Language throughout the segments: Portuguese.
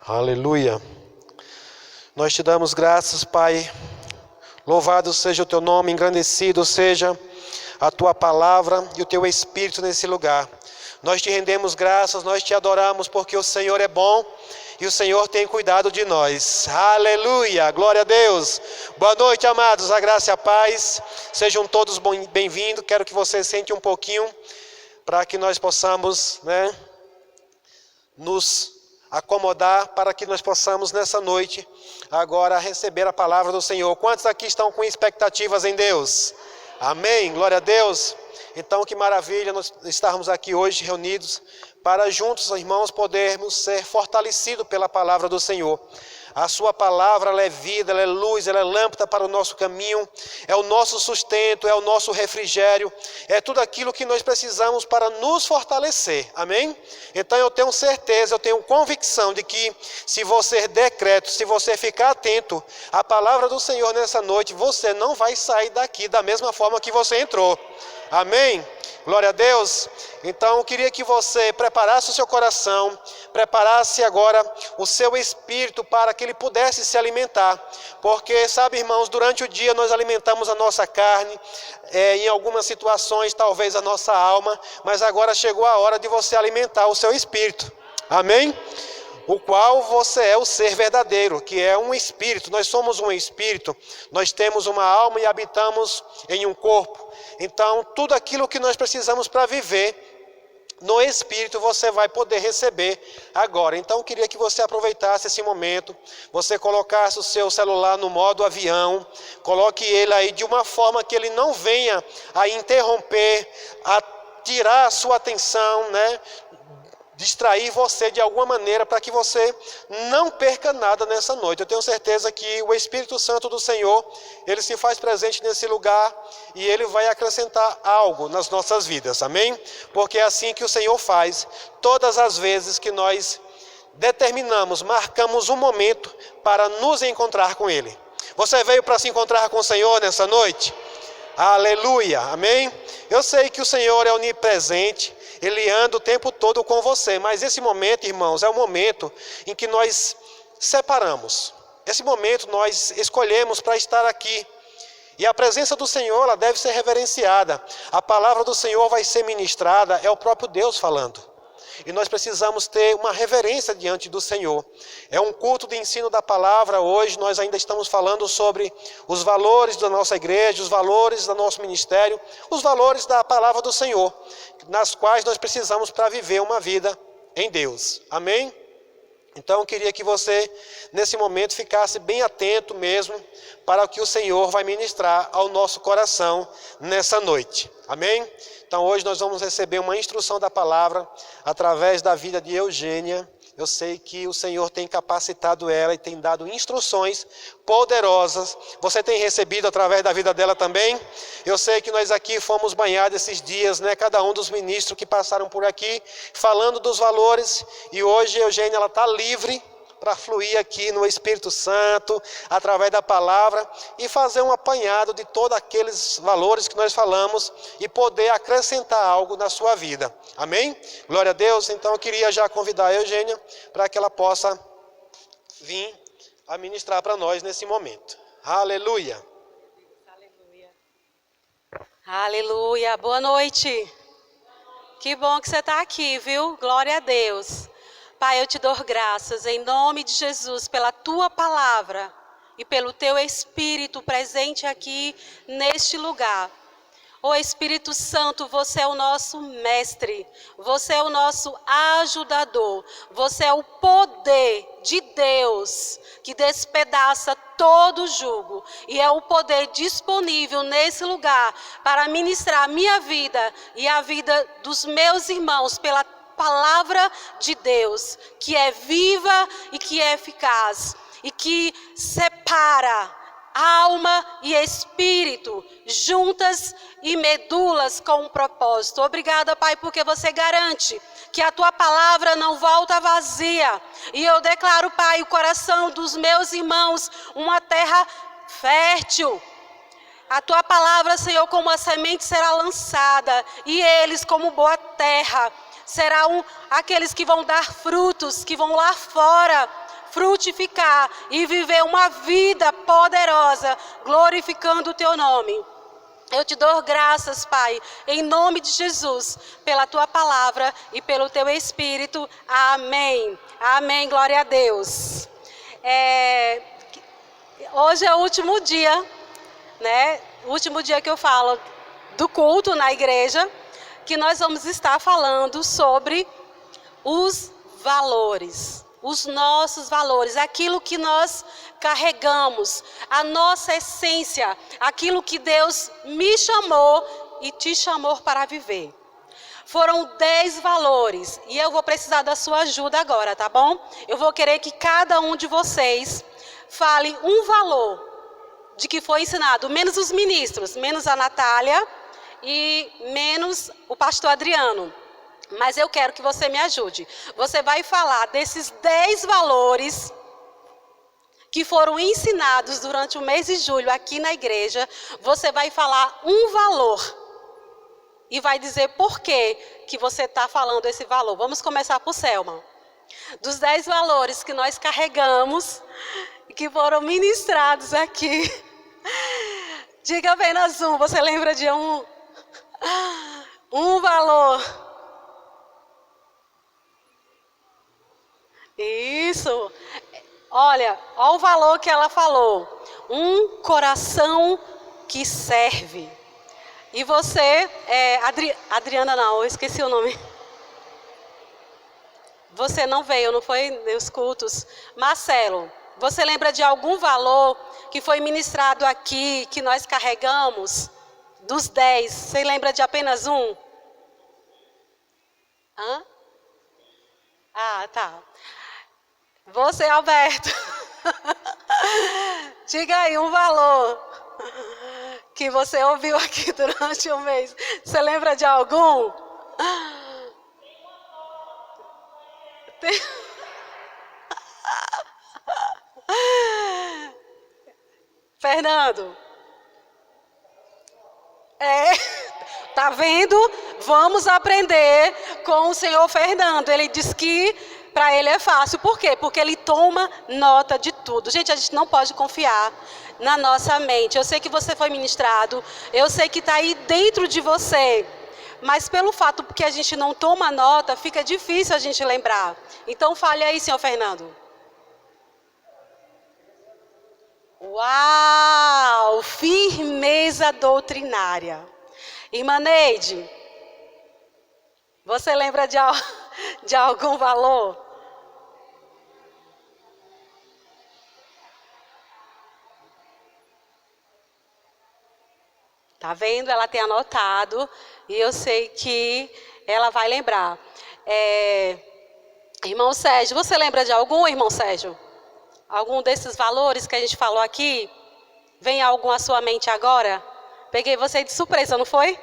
Aleluia. Nós te damos graças, Pai. Louvado seja o teu nome, engrandecido seja a tua palavra e o teu Espírito nesse lugar. Nós te rendemos graças, nós te adoramos porque o Senhor é bom e o Senhor tem cuidado de nós. Aleluia, glória a Deus. Boa noite, amados, a graça e a paz. Sejam todos bem-vindos. Quero que você sente um pouquinho para que nós possamos, nos acomodar para que nós possamos nessa noite agora receber a palavra do Senhor. Quantos aqui estão com expectativas em Deus? Amém, glória a Deus. Então que maravilha nós estarmos aqui hoje reunidos para juntos, irmãos, podermos ser fortalecidos pela palavra do Senhor. A sua palavra, ela é vida, ela é luz, ela é lâmpada para o nosso caminho, é o nosso sustento, é o nosso refrigério, é tudo aquilo que nós precisamos para nos fortalecer, amém? Então eu tenho certeza, eu tenho convicção de que se você der crédito, se você ficar atento à palavra do Senhor nessa noite, você não vai sair daqui da mesma forma que você entrou, amém? Glória a Deus. Então eu queria que você preparasse o seu coração, preparasse agora o seu espírito para que ele pudesse se alimentar. Porque, sabe, irmãos, durante o dia nós alimentamos a nossa carne, em algumas situações talvez a nossa alma, mas agora chegou a hora de você alimentar o seu espírito. Amém? O qual você é o ser verdadeiro, que é um espírito. Nós somos um espírito, nós temos uma alma e habitamos em um corpo. Então, tudo aquilo que nós precisamos para viver no espírito, você vai poder receber agora. Então, eu queria que você aproveitasse esse momento, você colocasse o seu celular no modo avião, coloque ele aí de uma forma que ele não venha a interromper, a tirar a sua atenção, distrair você de alguma maneira para que você não perca nada nessa noite. Eu tenho certeza que o Espírito Santo do Senhor, ele se faz presente nesse lugar e ele vai acrescentar algo nas nossas vidas, amém? Porque é assim que o Senhor faz todas as vezes que nós determinamos, marcamos um momento para nos encontrar com Ele. Você veio para se encontrar com o Senhor nessa noite? Aleluia, amém? Eu sei que o Senhor é onipresente, Ele anda o tempo todo com você, mas esse momento, irmãos, é o momento em que nós separamos. Esse momento nós escolhemos para estar aqui. E a presença do Senhor, ela deve ser reverenciada. A palavra do Senhor vai ser ministrada, é o próprio Deus falando. E nós precisamos ter uma reverência diante do Senhor. É um culto de ensino da palavra. Hoje nós ainda estamos falando sobre os valores da nossa igreja, os valores do nosso ministério, os valores da palavra do Senhor, nas quais nós precisamos para viver uma vida em Deus. Amém? Então eu queria que você, nesse momento, ficasse bem atento mesmo para o que o Senhor vai ministrar ao nosso coração nessa noite. Amém? Então hoje nós vamos receber uma instrução da palavra através da vida de Eugênia. Eu sei que o Senhor tem capacitado ela e tem dado instruções poderosas. Você tem recebido através da vida dela também? Eu sei que nós aqui fomos banhados esses dias, cada um dos ministros que passaram por aqui, falando dos valores. E hoje Eugênia, ela está livre para fluir aqui no Espírito Santo, através da palavra, e fazer um apanhado de todos aqueles valores que nós falamos e poder acrescentar algo na sua vida. Amém? Glória a Deus. Então eu queria já convidar a Eugênia para que ela possa vir a ministrar para nós nesse momento. Aleluia. Aleluia. Aleluia. Boa noite. Que bom que você está aqui, viu? Glória a Deus. Pai, eu te dou graças em nome de Jesus pela tua palavra e pelo teu Espírito presente aqui neste lugar. Ô Espírito Santo, você é o nosso mestre, você é o nosso ajudador, você é o poder de Deus que despedaça todo jugo e é o poder disponível nesse lugar para ministrar a minha vida e a vida dos meus irmãos pela palavra de Deus, que é viva e que é eficaz e que separa alma e espírito, juntas e medulas com um propósito. Obrigada, Pai, porque você garante que a tua palavra não volta vazia. E eu declaro, Pai, o coração dos meus irmãos uma terra fértil. A tua palavra, Senhor, como a semente será lançada, e eles, como boa terra, serão aqueles que vão dar frutos, que vão lá fora frutificar e viver uma vida poderosa, glorificando o teu nome. Eu te dou graças, Pai, em nome de Jesus, pela tua palavra e pelo teu Espírito. Amém. Amém. Glória a Deus. Hoje é o último dia, né? O último dia que eu falo do culto na igreja, que nós vamos estar falando sobre os valores, os nossos valores, aquilo que nós carregamos, a nossa essência, aquilo que Deus me chamou e te chamou para viver. Foram 10 valores e eu vou precisar da sua ajuda agora, tá bom? Eu vou querer que cada um de vocês fale um valor de que foi ensinado, menos os ministros, menos a Natália e menos o pastor Adriano. Mas eu quero que você me ajude. Você vai falar desses 10 valores que foram ensinados durante o mês de julho aqui na igreja. Você vai falar um valor e vai dizer por que você está falando esse valor. Vamos começar por Selma. Dos 10 valores que nós carregamos e que foram ministrados aqui, diga apenas um. Você lembra de um? Um valor. Isso. Olha o valor que ela falou. Um coração que serve. E você, Adriana não, eu esqueci o nome. Você não veio, não foi nos cultos. Marcelo, você lembra de algum valor que foi ministrado aqui, que nós carregamos? Dos 10, você lembra de apenas um? Hã? Ah, tá. Você, Alberto, diga aí um valor que você ouviu aqui durante o mês. Você lembra de algum? Fernando. Tá vendo? Vamos aprender com o senhor Fernando. Ele diz que para ele é fácil. Por quê? Porque ele toma nota de tudo. Gente, a gente não pode confiar na nossa mente. Eu sei que você foi ministrado, eu sei que está aí dentro de você, mas pelo fato que a gente não toma nota, fica difícil a gente lembrar. Então fale aí, senhor Fernando. Uau! Firmeza doutrinária. Irmã Neide, você lembra de algum valor? Tá vendo? Ela tem anotado e eu sei que ela vai lembrar. Irmão Sérgio, você lembra de algum, irmão Sérgio? Algum desses valores que a gente falou aqui? Vem algum à sua mente agora? Peguei você de surpresa, não foi?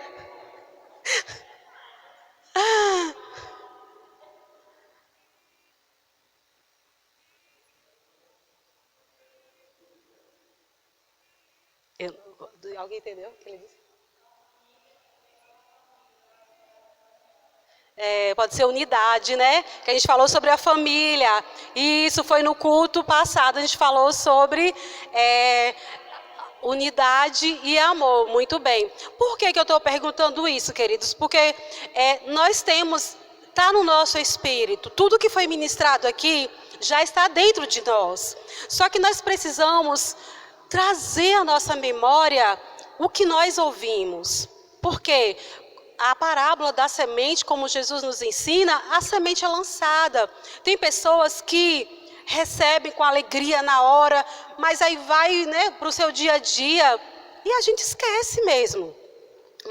Alguém entendeu o que ele disse? Pode ser unidade, né? Que a gente falou sobre a família. E isso foi no culto passado. A gente falou sobre unidade e amor. Muito bem. Por que eu estou perguntando isso, queridos? Porque nós temos, está no nosso espírito. Tudo que foi ministrado aqui já está dentro de nós. Só que nós precisamos trazer à nossa memória o que nós ouvimos. Por quê? A parábola da semente, como Jesus nos ensina, a semente é lançada. Tem pessoas que recebem com alegria na hora, mas aí vai, né, para o seu dia a dia e a gente esquece mesmo.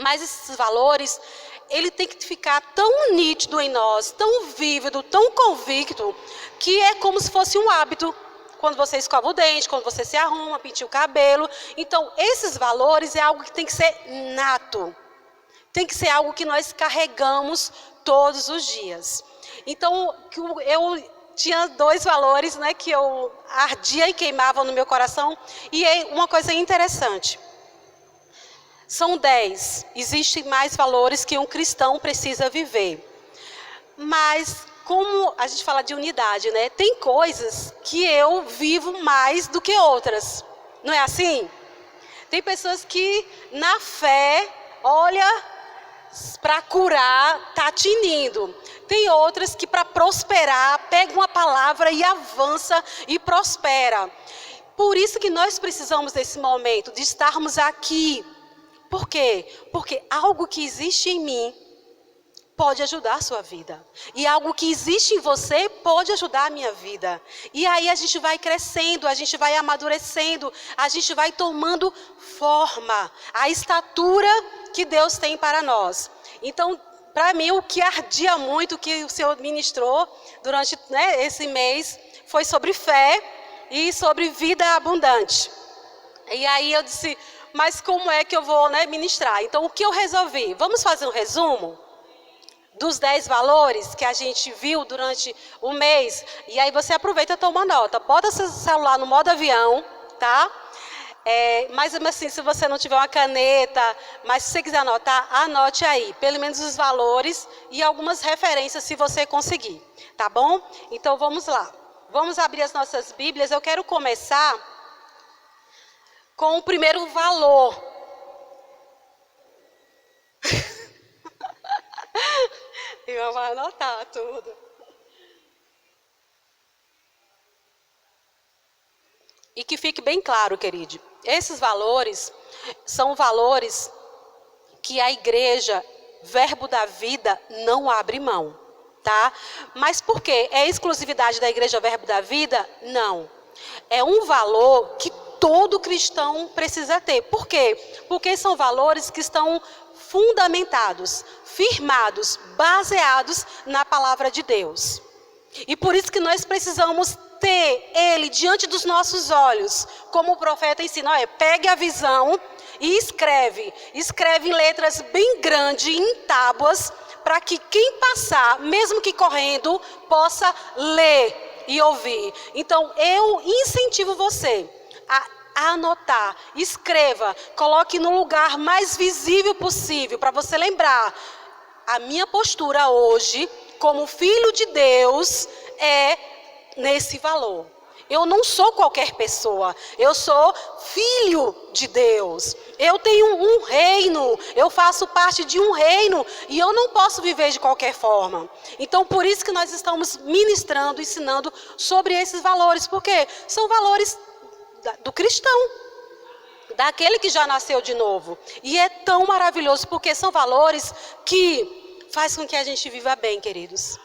Mas esses valores, ele tem que ficar tão nítido em nós, tão vívido, tão convicto, que é como se fosse um hábito. Quando você escova o dente, quando você se arruma, penteia o cabelo. Então, esses valores é algo que tem que ser nato. Tem que ser algo que nós carregamos todos os dias. Então, eu tinha 2 valores, né, que eu ardia e queimava no meu coração. E é uma coisa interessante. São 10. Existem mais valores que um cristão precisa viver. Mas como a gente fala de unidade, né? Tem coisas que eu vivo mais do que outras. Não é assim? Tem pessoas que na fé, olha, para curar, tá tinindo. Tem outras que para prosperar, pega uma palavra e avança e prospera. Por isso que nós precisamos desse momento, de estarmos aqui. Por quê? Porque algo que existe em mim pode ajudar a sua vida. E algo que existe em você pode ajudar a minha vida. E aí a gente vai crescendo, a gente vai amadurecendo, a gente vai tomando forma, a estatura que Deus tem para nós. Então, para mim, o que ardia muito, o que o Senhor ministrou durante esse mês, foi sobre fé e sobre vida abundante. E aí eu disse, mas como é que eu vou ministrar? Então, o que eu resolvi? Vamos fazer um resumo dos 10 valores que a gente viu durante o mês. E aí você aproveita e toma nota. Bota seu celular no modo avião, tá? Mas assim, se você não tiver uma caneta, mas se você quiser anotar, anote aí. Pelo menos os valores e algumas referências, se você conseguir. Tá bom? Então, vamos lá. Vamos abrir as nossas Bíblias. Eu quero começar com o primeiro valor. Eu vou anotar tudo. E que fique bem claro, querido, esses valores são valores que a igreja, Verbo da Vida, não abre mão, tá? Mas por quê? É exclusividade da igreja Verbo da Vida? Não. É um valor que todo cristão precisa ter. Por quê? Porque são valores que estão fundamentados, firmados, baseados na palavra de Deus. E por isso que nós precisamos ter ele diante dos nossos olhos, como o profeta ensina, pegue a visão e escreve em letras bem grandes, em tábuas, para que quem passar, mesmo que correndo, possa ler e ouvir. Então, eu incentivo você a anotar, escreva, coloque no lugar mais visível possível, para você lembrar, a minha postura hoje, como filho de Deus, é nesse valor. Eu não sou qualquer pessoa, eu sou filho de Deus. Eu tenho um reino, eu faço parte de um reino e eu não posso viver de qualquer forma. Então, por isso que nós estamos ministrando, ensinando sobre esses valores, porque são valores do cristão, daquele que já nasceu de novo. E é tão maravilhoso, porque são valores que fazem com que a gente viva bem, queridos,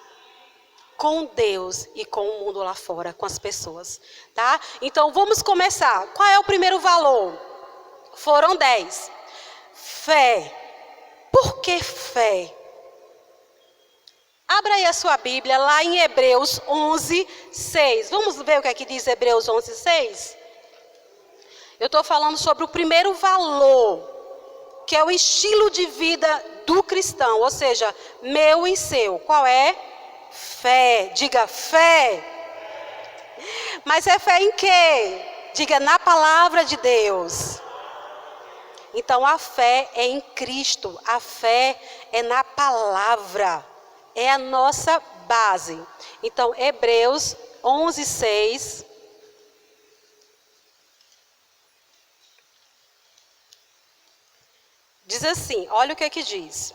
com Deus e com o mundo lá fora, com as pessoas, tá? Então, vamos começar. Qual é o primeiro valor? Foram 10. Fé. Por que fé? Abra aí a sua Bíblia, lá em Hebreus 11, 6. Vamos ver o que é que diz Hebreus 11, 6? Eu estou falando sobre o primeiro valor, que é o estilo de vida do cristão, ou seja, meu e seu. Qual é? Fé. Diga fé. Mas é fé em quê? Diga na palavra de Deus. Então a fé é em Cristo, a fé é na palavra, é a nossa base. Então Hebreus 11, 6. Diz assim, olha o que é que diz.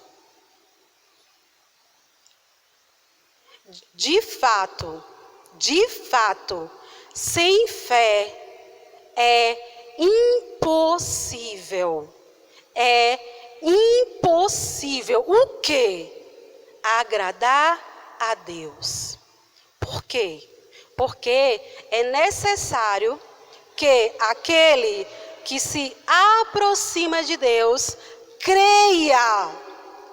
De fato, sem fé é impossível. É impossível. O quê? Agradar a Deus. Por quê? Porque é necessário que aquele que se aproxima de Deus creia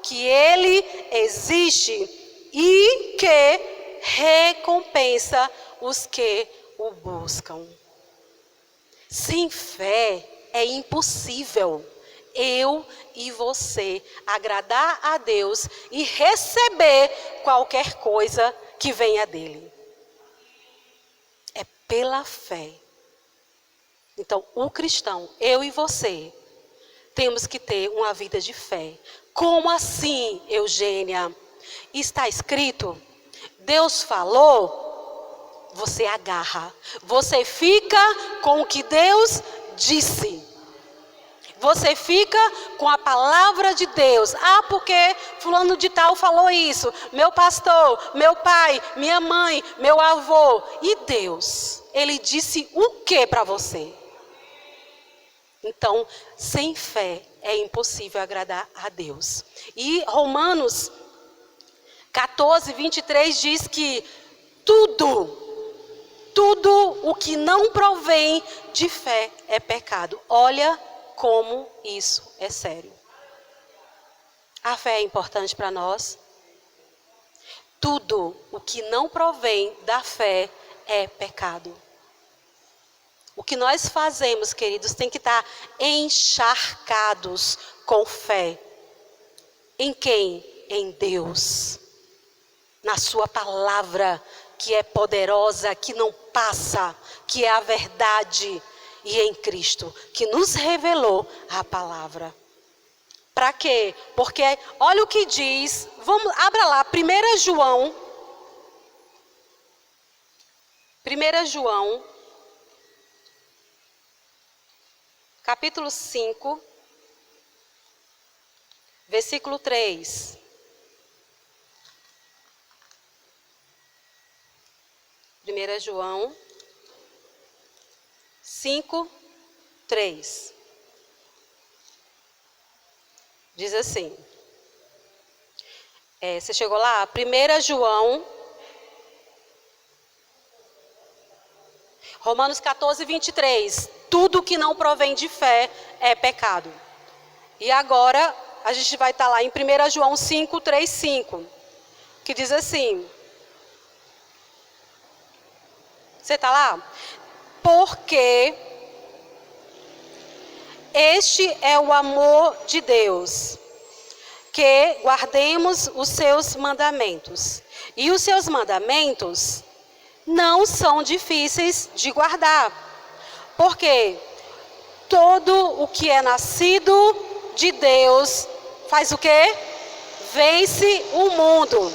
que Ele existe e que recompensa os que o buscam. Sem fé é impossível eu e você agradar a Deus e receber qualquer coisa que venha dele. É pela fé. Então, o cristão, eu e você, temos que ter uma vida de fé. Como assim, Eugênia? Está escrito, Deus falou, você agarra. Você fica com o que Deus disse. Você fica com a palavra de Deus. Ah, porque fulano de tal falou isso. Meu pastor, meu pai, minha mãe, meu avô. E Deus? Ele disse o que para você? Então, sem fé é impossível agradar a Deus. E Romanos 14, 23 diz que tudo o que não provém de fé é pecado. Olha como isso é sério. A fé é importante para nós. Tudo o que não provém da fé é pecado. O que nós fazemos, queridos, tem que estar encharcados com fé. Em quem? Em Deus. Na sua palavra, que é poderosa, que não passa, que é a verdade. E em Cristo, que nos revelou a palavra. Para quê? Porque olha o que diz, abra lá, 1 João, capítulo 5, versículo 3. 1 João 5, 3. Diz assim. Você chegou lá? 1 João. Romanos 14, 23. Tudo que não provém de fé é pecado. E agora, a gente vai estar lá em 1 João 5, 3, 5. Que diz assim. Você está lá? Porque este é o amor de Deus, que guardemos os seus mandamentos. E os seus mandamentos não são difíceis de guardar. Porque todo o que é nascido de Deus faz o quê? Vence o mundo.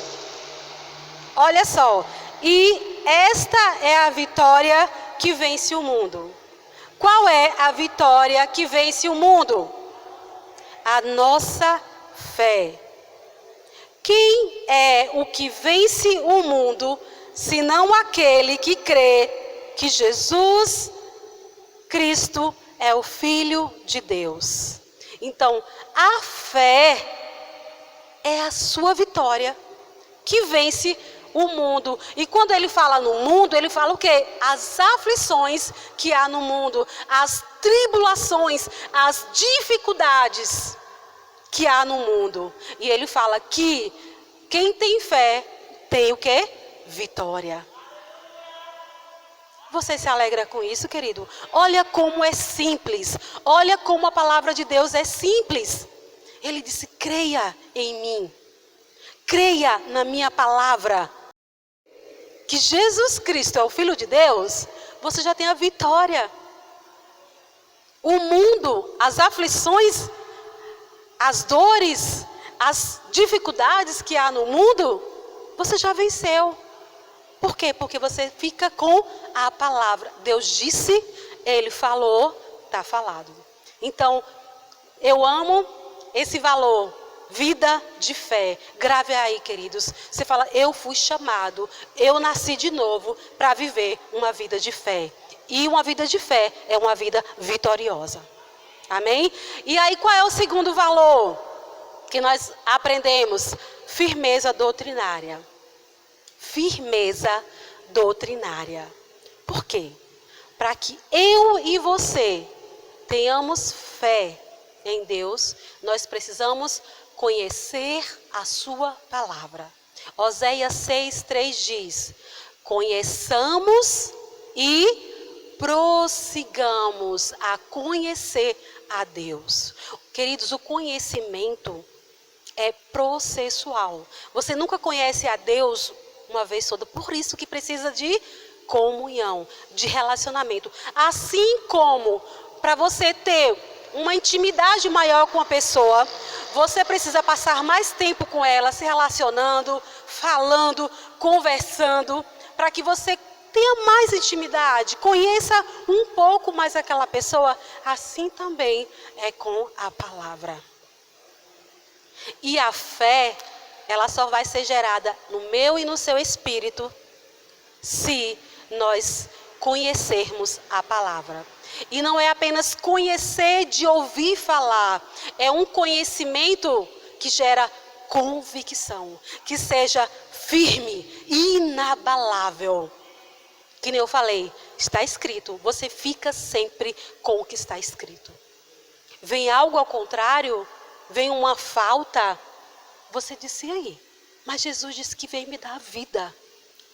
Olha só. E esta é a vitória que vence o mundo. Qual é a vitória que vence o mundo? A nossa fé. Quem é o que vence o mundo, senão aquele que crê que Jesus Cristo é o Filho de Deus? Então, a fé é a sua vitória que vence o mundo. E quando ele fala no mundo, ele fala o quê? As aflições que há no mundo, as tribulações, as dificuldades que há no mundo. E ele fala que quem tem fé tem o quê? Vitória. Você se alegra com isso, querido? Olha como é simples. Olha como a palavra de Deus é simples. Ele disse: creia em mim. Creia na minha palavra. Que Jesus Cristo é o Filho de Deus. Você já tem a vitória. O mundo, as aflições, as dores, as dificuldades que há no mundo, você já venceu. Por quê? Porque você fica com a palavra. Deus disse, Ele falou, está falado. Então, eu amo esse valor, vida de fé. Grave aí, queridos. Você fala: eu fui chamado, eu nasci de novo para viver uma vida de fé. E uma vida de fé é uma vida vitoriosa. Amém? E aí, qual é o segundo valor que nós aprendemos? Firmeza doutrinária. Firmeza doutrinária. Por quê? Para que eu e você tenhamos fé em Deus, nós precisamos conhecer a sua palavra. Oséias 6:3 diz: conheçamos e prossigamos a conhecer a Deus. Queridos, o conhecimento é processual. Você nunca conhece a Deus uma vez toda, por isso que precisa de comunhão, de relacionamento. Assim como para você ter uma intimidade maior com a pessoa, você precisa passar mais tempo com ela, se relacionando, falando, conversando, para que você tenha mais intimidade, conheça um pouco mais aquela pessoa. Assim também é com a palavra. E a fé, ela só vai ser gerada no meu e no seu espírito, se nós conhecermos a palavra. E não é apenas conhecer de ouvir falar, é um conhecimento que gera convicção, que seja firme, inabalável. Que nem eu falei, está escrito, você fica sempre com o que está escrito. Vem algo ao contrário, vem uma falta, você disse, e aí? Mas Jesus disse que veio me dar vida.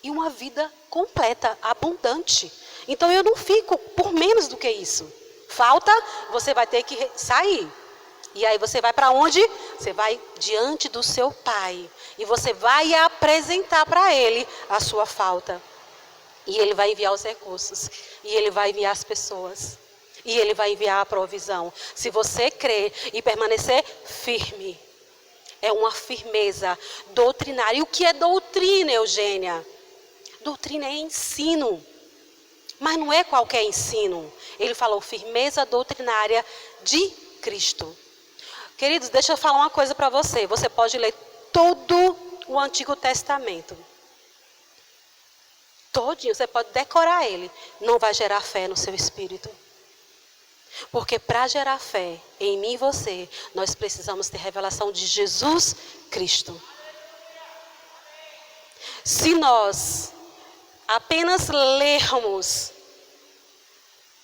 E uma vida completa, abundante. Então eu não fico por menos do que isso. Falta, você vai ter que sair. E aí você vai para onde? Você vai diante do seu Pai. E você vai apresentar para Ele a sua falta. E Ele vai enviar os recursos. E Ele vai enviar as pessoas. E Ele vai enviar a provisão. Se você crer e permanecer firme. É uma firmeza doutrinária. E o que é doutrina, Eugênia? Doutrina é ensino. Mas não é qualquer ensino. Ele falou firmeza doutrinária de Cristo. Queridos, deixa eu falar uma coisa para você. Você pode ler todo o Antigo Testamento. Todinho, você pode decorar ele. Não vai gerar fé no seu espírito. Porque para gerar fé em mim e você, nós precisamos ter revelação de Jesus Cristo. Se nós apenas lermos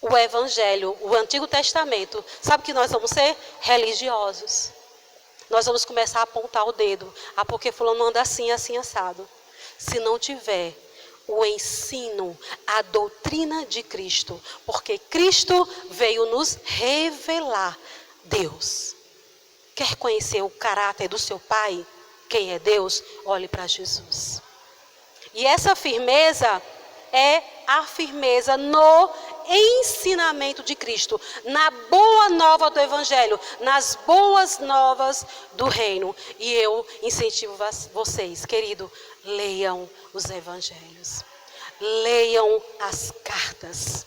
o Evangelho, o Antigo Testamento, sabe que nós vamos ser religiosos. Nós vamos começar a apontar o dedo. Ah, porque fulano anda assim, assim, assado. Se não tiver o ensino, a doutrina de Cristo. Porque Cristo veio nos revelar Deus. Quer conhecer o caráter do seu Pai? Quem é Deus? Olhe para Jesus. E essa firmeza é a firmeza no ensinamento de Cristo, na boa nova do Evangelho, nas boas novas do reino. E eu incentivo vocês, querido, leiam os Evangelhos, leiam as cartas,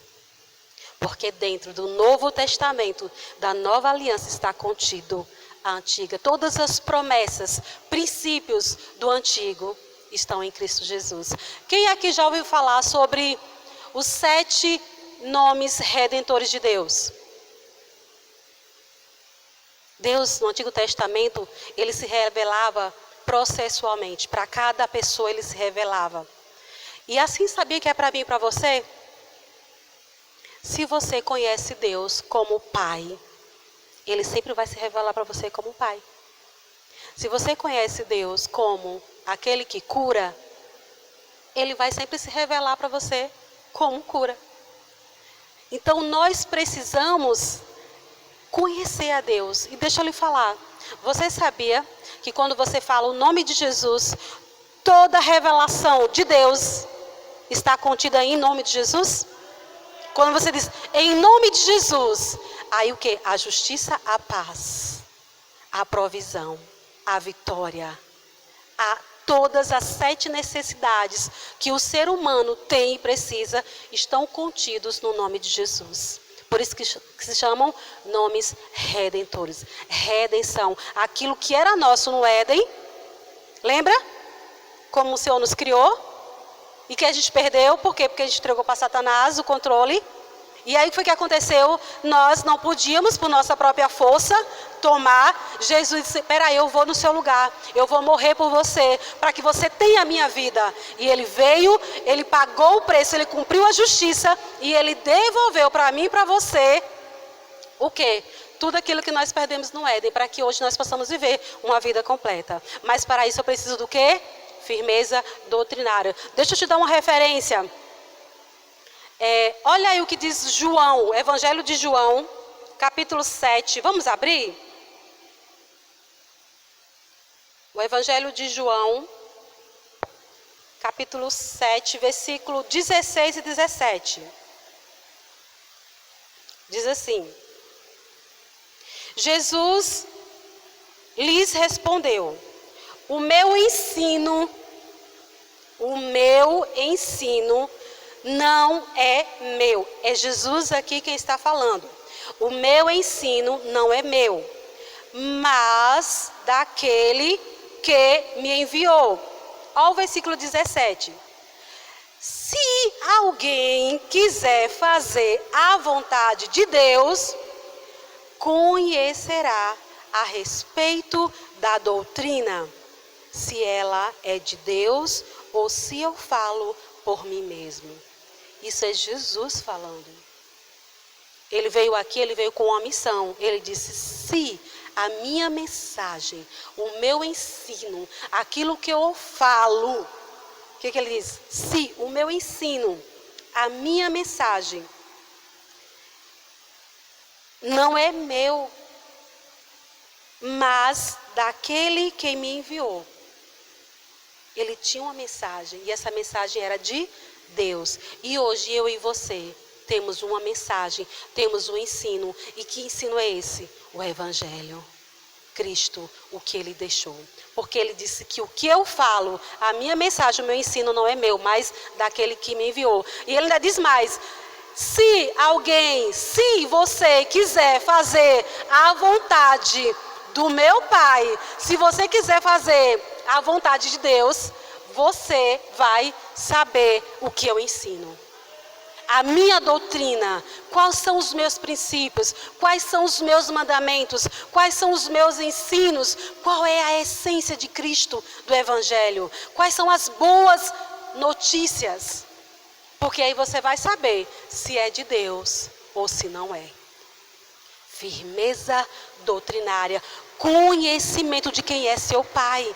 porque dentro do Novo Testamento, da Nova Aliança, está contido a Antiga. Todas as promessas, princípios do Antigo estão em Cristo Jesus. Quem aqui já ouviu falar sobre os 7 nomes redentores de Deus? Deus, no Antigo Testamento, ele se revelava processualmente. Para cada pessoa ele se revelava. E assim, sabia que é para mim e para você? Se você conhece Deus como Pai, ele sempre vai se revelar para você como Pai. Se você conhece Deus como aquele que cura, ele vai sempre se revelar para você como cura. Então nós precisamos conhecer a Deus. E deixa eu lhe falar, você sabia que quando você fala o nome de Jesus, toda a revelação de Deus está contida em nome de Jesus? Quando você diz em nome de Jesus, aí o que? A justiça, a paz, a provisão, a vitória, a todas as 7 necessidades que o ser humano tem e precisa estão contidos no nome de Jesus. Por isso que se chamam nomes redentores. Redenção. Aquilo que era nosso no Éden, lembra? Como o Senhor nos criou e que a gente perdeu. Por quê? Porque a gente entregou para Satanás o controle. E aí o que foi que aconteceu? Nós não podíamos, por nossa própria força, tomar. Jesus disse, peraí, eu vou no seu lugar. Eu vou morrer por você, para que você tenha a minha vida. E ele veio, ele pagou o preço, ele cumpriu a justiça. E ele devolveu para mim e para você, o quê? Tudo aquilo que nós perdemos no Éden, para que hoje nós possamos viver uma vida completa. Mas para isso eu preciso do quê? Firmeza doutrinária. Deixa eu te dar uma referência. Olha aí o que diz João, Evangelho de João, capítulo 7. Vamos abrir? O Evangelho de João, capítulo 7, versículo 16 e 17. Diz assim: Jesus lhes respondeu: o meu ensino não é meu. É Jesus aqui quem está falando. O meu ensino não é meu, mas daquele que me enviou. Olha o versículo 17. Se alguém quiser fazer a vontade de Deus, conhecerá a respeito da doutrina, se ela é de Deus ou se eu falo por mim mesmo. Isso é Jesus falando. Ele veio aqui, ele veio com uma missão. Ele disse: se a minha mensagem, o meu ensino, aquilo que eu falo, o que ele diz? Se o meu ensino, a minha mensagem, não é meu, mas daquele que me enviou. Ele tinha uma mensagem, e essa mensagem era de Deus. E hoje eu e você temos uma mensagem, temos um ensino. E que ensino é esse? O Evangelho. Cristo, o que Ele deixou. Porque Ele disse que o que eu falo, a minha mensagem, o meu ensino não é meu, mas daquele que me enviou. E Ele ainda diz mais: se você quiser fazer a vontade do meu Pai, se você quiser fazer a vontade de Deus, você vai saber o que eu ensino. A minha doutrina, quais são os meus princípios, quais são os meus mandamentos, quais são os meus ensinos, qual é a essência de Cristo do Evangelho, quais são as boas notícias. Porque aí você vai saber se é de Deus ou se não é. Firmeza doutrinária, conhecimento de quem é seu Pai,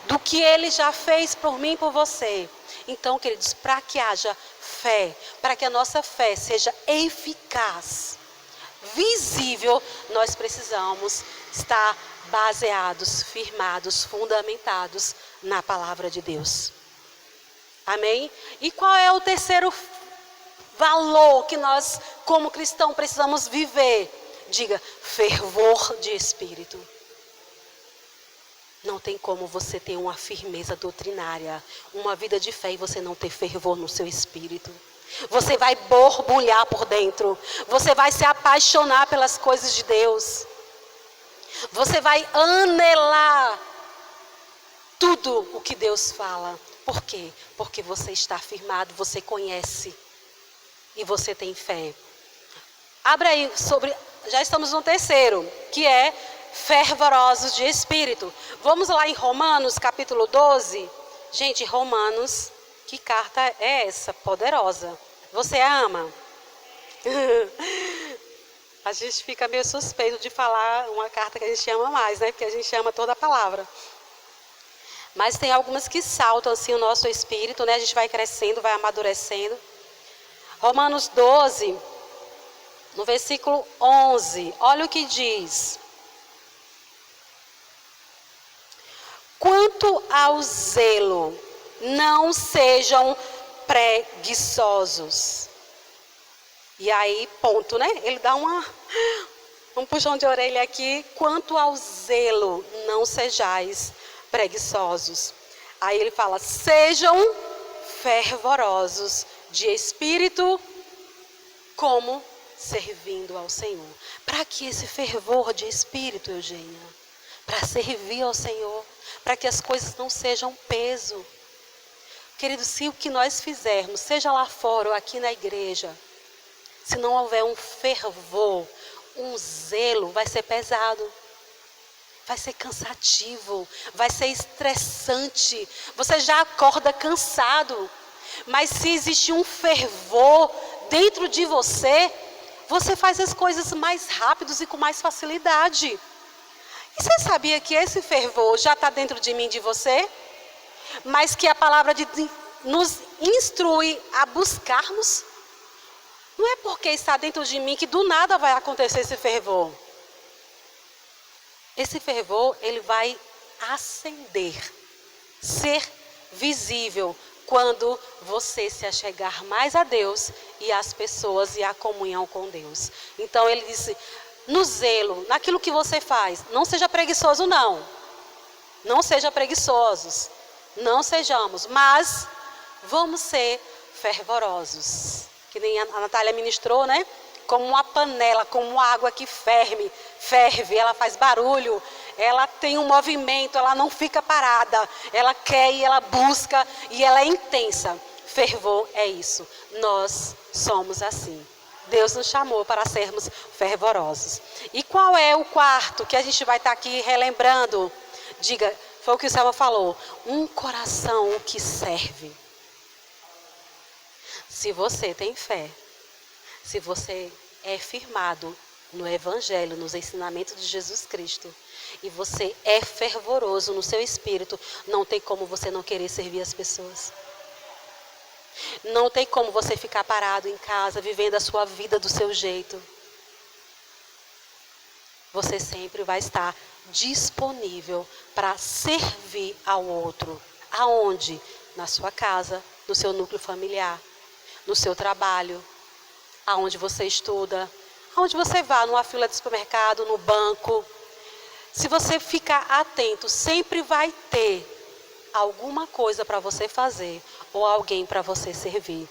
do que Ele já fez por mim e por você. Então, queridos, para que haja fé, para que a nossa fé seja eficaz, visível, nós precisamos estar baseados, firmados, fundamentados na palavra de Deus. Amém? E qual é o terceiro valor que nós, como cristãos, precisamos viver? Diga: fervor de espírito. Não tem como você ter uma firmeza doutrinária, uma vida de fé e você não ter fervor no seu espírito. Você vai borbulhar por dentro. Você vai se apaixonar pelas coisas de Deus. Você vai anelar tudo o que Deus fala. Por quê? Porque você está firmado, você conhece e você tem fé. Abra aí já estamos no terceiro, que é fervorosos de espírito. Vamos lá em Romanos capítulo 12. Gente, Romanos, que carta é essa? Poderosa. Você a ama? A gente fica meio suspeito de falar uma carta que a gente ama mais, né? Porque a gente ama toda a palavra. Mas tem algumas que saltam assim o nosso espírito, né? A gente vai crescendo, vai amadurecendo. Romanos 12, no versículo 11. Olha o que diz. Quanto ao zelo, não sejam preguiçosos. E aí, ponto, né? Ele dá um puxão de orelha aqui. Quanto ao zelo, não sejais preguiçosos. Aí ele fala: sejam fervorosos de espírito, como servindo ao Senhor. Para que esse fervor de espírito, Eugênia? Para servir ao Senhor, para que as coisas não sejam peso. Querido, se o que nós fizermos, seja lá fora ou aqui na igreja, se não houver um fervor, um zelo, vai ser pesado. Vai ser cansativo, vai ser estressante. Você já acorda cansado. Mas se existe um fervor dentro de você, você faz as coisas mais rápidos e com mais facilidade. E você sabia que esse fervor já está dentro de mim e de você? Mas que a palavra nos instrui a buscarmos? Não é porque está dentro de mim que do nada vai acontecer esse fervor. Esse fervor, ele vai acender, ser visível quando você se achegar mais a Deus e às pessoas e à comunhão com Deus. Então ele disse: no zelo, naquilo que você faz. Não seja preguiçoso, não. Não seja preguiçosos. Não sejamos, mas vamos ser fervorosos. Que nem a Natália ministrou, né? Como uma panela, como uma água que ferve, ela faz barulho, ela tem um movimento, ela não fica parada, ela quer e ela busca e ela é intensa. Fervor é isso, nós somos assim. Deus nos chamou para sermos fervorosos. E qual é o quarto que a gente vai estar aqui relembrando? Diga, foi o que o Selva falou, um coração que serve. Se você tem fé, se você é firmado no Evangelho, nos ensinamentos de Jesus Cristo, e você é fervoroso no seu espírito, não tem como você não querer servir as pessoas. Não tem como você ficar parado em casa, vivendo a sua vida do seu jeito. Você sempre vai estar disponível para servir ao outro. Aonde? Na sua casa, no seu núcleo familiar, no seu trabalho, aonde você estuda, aonde você vá, numa fila de supermercado, no banco. Se você ficar atento, sempre vai ter alguma coisa para você fazer ou alguém para você servir.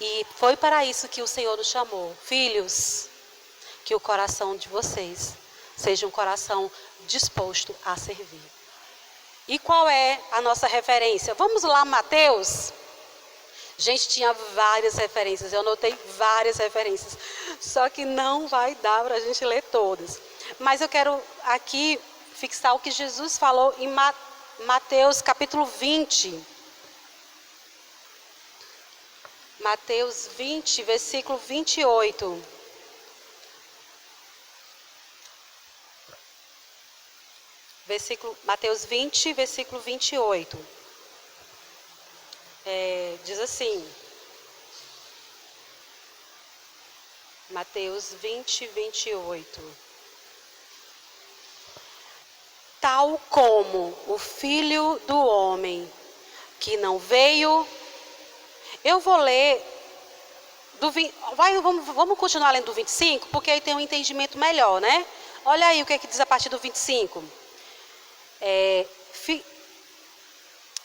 E foi para isso que o Senhor nos chamou. Filhos, que o coração de vocês seja um coração disposto a servir. E qual é a nossa referência? Vamos lá, Mateus. Gente, tinha várias referências, eu anotei várias referências, só que não vai dar para a gente ler todas. Mas eu quero aqui fixar o que Jesus falou em Mateus capítulo 20. Mateus 20, versículo 28. Mateus 20, versículo 28. Diz assim, Mateus 20, 28. Tal como o Filho do Homem, que não veio... Eu vou ler... Vamos continuar lendo do 25, porque aí tem um entendimento melhor, né? Olha aí o que diz a partir do 25.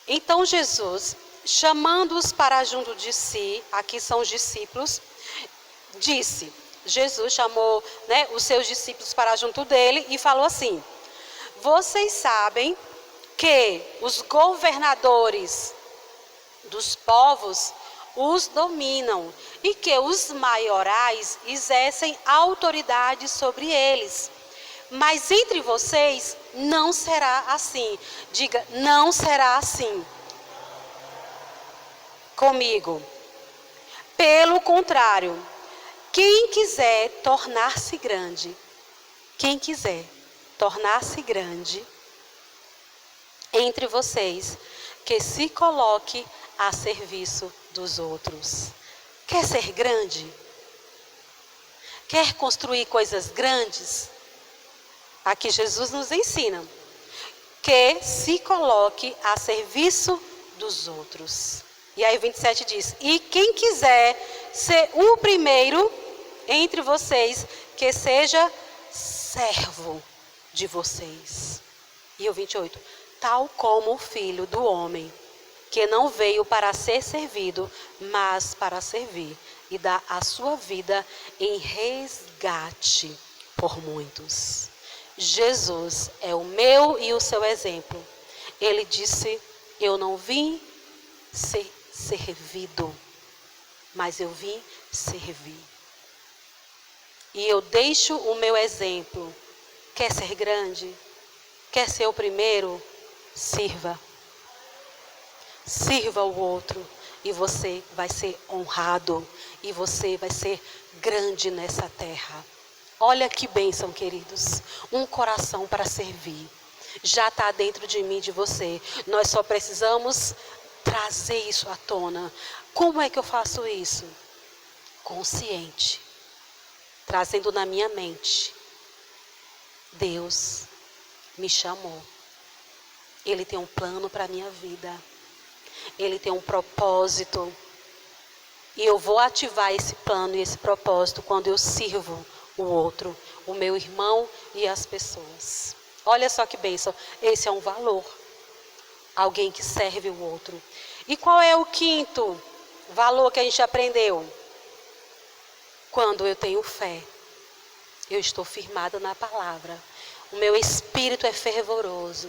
Então Jesus, chamando-os para junto de si, aqui são os discípulos, disse, Jesus chamou, né, os seus discípulos para junto dele e falou assim, vocês sabem que os governadores dos povos os dominam e que os maiorais exercem autoridade sobre eles. Mas entre vocês não será assim. Diga, não será assim. Comigo. Pelo contrário, quem quiser tornar-se grande, entre vocês, que se coloque a serviço dos outros. Quer ser grande? Quer construir coisas grandes? Aqui Jesus nos ensina que se coloque a serviço dos outros. E aí o 27 diz, e quem quiser ser o primeiro entre vocês, que seja servo de vocês. E o 28, tal como o Filho do Homem, que não veio para ser servido, mas para servir e dar a sua vida em resgate por muitos. Jesus é o meu e o seu exemplo. Ele disse, eu não vim ser servido, mas eu vim servir. E eu deixo o meu exemplo. Quer ser grande? Quer ser o primeiro? Sirva. Sirva o outro e você vai ser honrado e você vai ser grande nessa terra. Olha que bênção, queridos. Um coração para servir. Já está dentro de mim, de você. Nós só precisamos trazer isso à tona. Como é que eu faço isso? Consciente. Trazendo na minha mente. Deus me chamou. Ele tem um plano para a minha vida. Ele tem um propósito. E eu vou ativar esse plano e esse propósito quando eu sirvo o outro. o meu irmão e as pessoas. Olha só que bênção, esse é um valor. Alguém que serve o outro. E qual é o quinto valor que a gente aprendeu? Quando eu tenho fé, eu estou firmada na palavra. O meu espírito é fervoroso.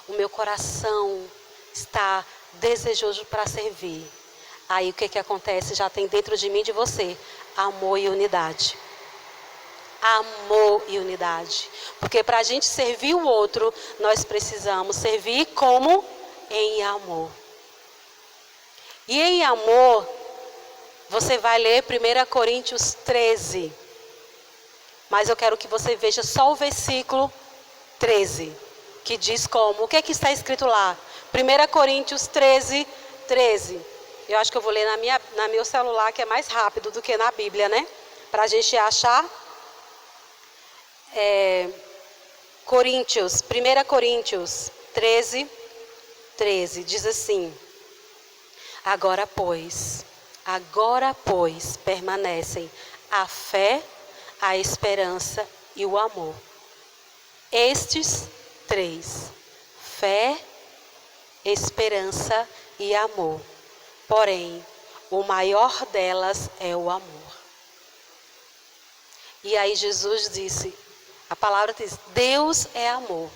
O meu coração está desejoso para servir. Aí o que acontece? Já tem dentro de mim e de você amor e unidade. Amor e unidade. Porque para a gente servir o outro, nós precisamos servir como? Em amor. E em amor, você vai ler 1 Coríntios 13. Mas eu quero que você veja só o versículo 13. Que diz como? O que está escrito lá? 1 Coríntios 13, 13. Eu acho que eu vou ler na meu celular, que é mais rápido do que na Bíblia, né? Para a gente achar. 1 Coríntios 13, 13. Diz assim. Agora, pois, permanecem a fé, a esperança e o amor. Estes três: fé, esperança e amor. Porém, o maior delas é o amor. E aí Jesus disse, a palavra diz, Deus é amor.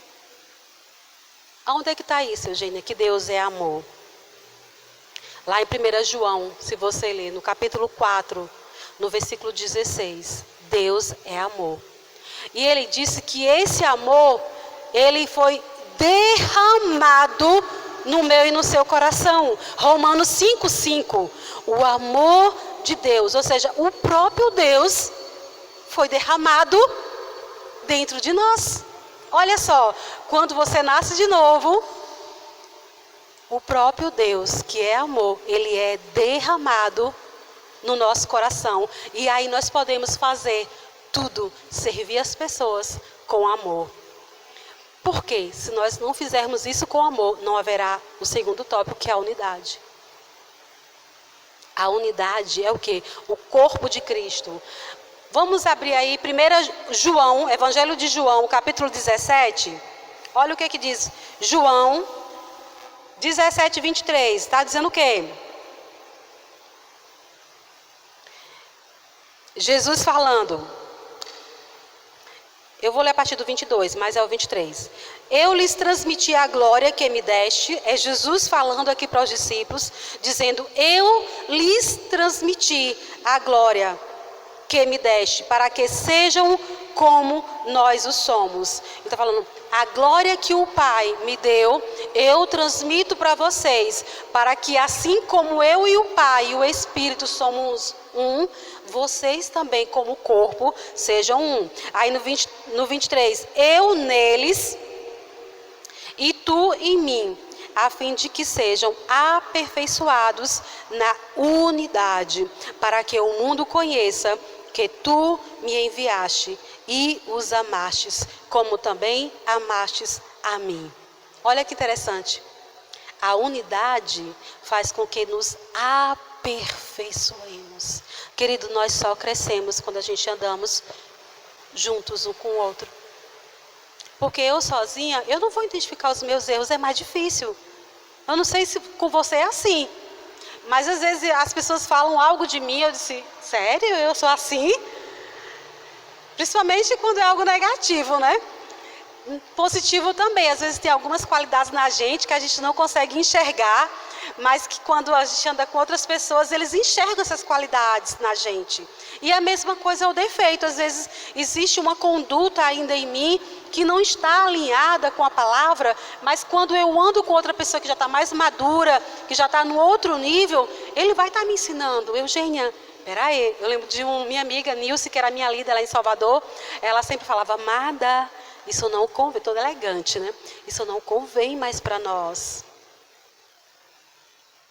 Aonde é que está isso, Eugênia, que Deus é amor? Lá em 1 João, se você ler, no capítulo 4, no versículo 16, Deus é amor. E ele disse que esse amor, ele foi derramado no meu e no seu coração. Romanos 5:5. O amor de Deus, ou seja, o próprio Deus foi derramado dentro de nós. Olha só, quando você nasce de novo, o próprio Deus, que é amor, ele é derramado no nosso coração. E aí nós podemos fazer tudo, servir as pessoas com amor. Porque se nós não fizermos isso com amor, não haverá o segundo tópico, que é a unidade. A unidade é o quê? O corpo de Cristo. Vamos abrir aí 1 João, Evangelho de João, capítulo 17. Olha o que diz João 17, 23. Está dizendo o quê? Jesus falando. Eu vou ler a partir do 22, mas é o 23. Eu lhes transmiti a glória que me deste. É Jesus falando aqui para os discípulos, dizendo, eu lhes transmiti a glória que me deste, para que sejam como nós o somos. Ele está falando, a glória que o Pai me deu, eu transmito para vocês, para que assim como eu e o Pai e o Espírito somos um, vocês também como corpo sejam um. Aí no 23, eu neles e tu em mim, a fim de que sejam aperfeiçoados na unidade, para que o mundo conheça que tu me enviaste e os amastes, como também amastes a mim. Olha que interessante. A unidade faz com que nos aperfeiçoemos. Querido, nós só crescemos quando a gente andamos juntos um com o outro. Porque eu sozinha, eu não vou identificar os meus erros, é mais difícil. Eu não sei se com você é assim. Mas às vezes as pessoas falam algo de mim, eu disse, sério? Eu sou assim? Principalmente quando é algo negativo, né? Positivo também. Às vezes tem algumas qualidades na gente que a gente não consegue enxergar, mas que quando a gente anda com outras pessoas, eles enxergam essas qualidades na gente. E a mesma coisa é o defeito. Às vezes existe uma conduta ainda em mim que não está alinhada com a palavra, mas quando eu ando com outra pessoa que já está mais madura, que já está no outro nível, ele vai estar me ensinando. Eugênia, peraí, eu lembro de minha amiga Nilce, que era minha líder lá em Salvador, ela sempre falava, amada, isso não convém, toda elegante, né? Isso não convém mais para nós.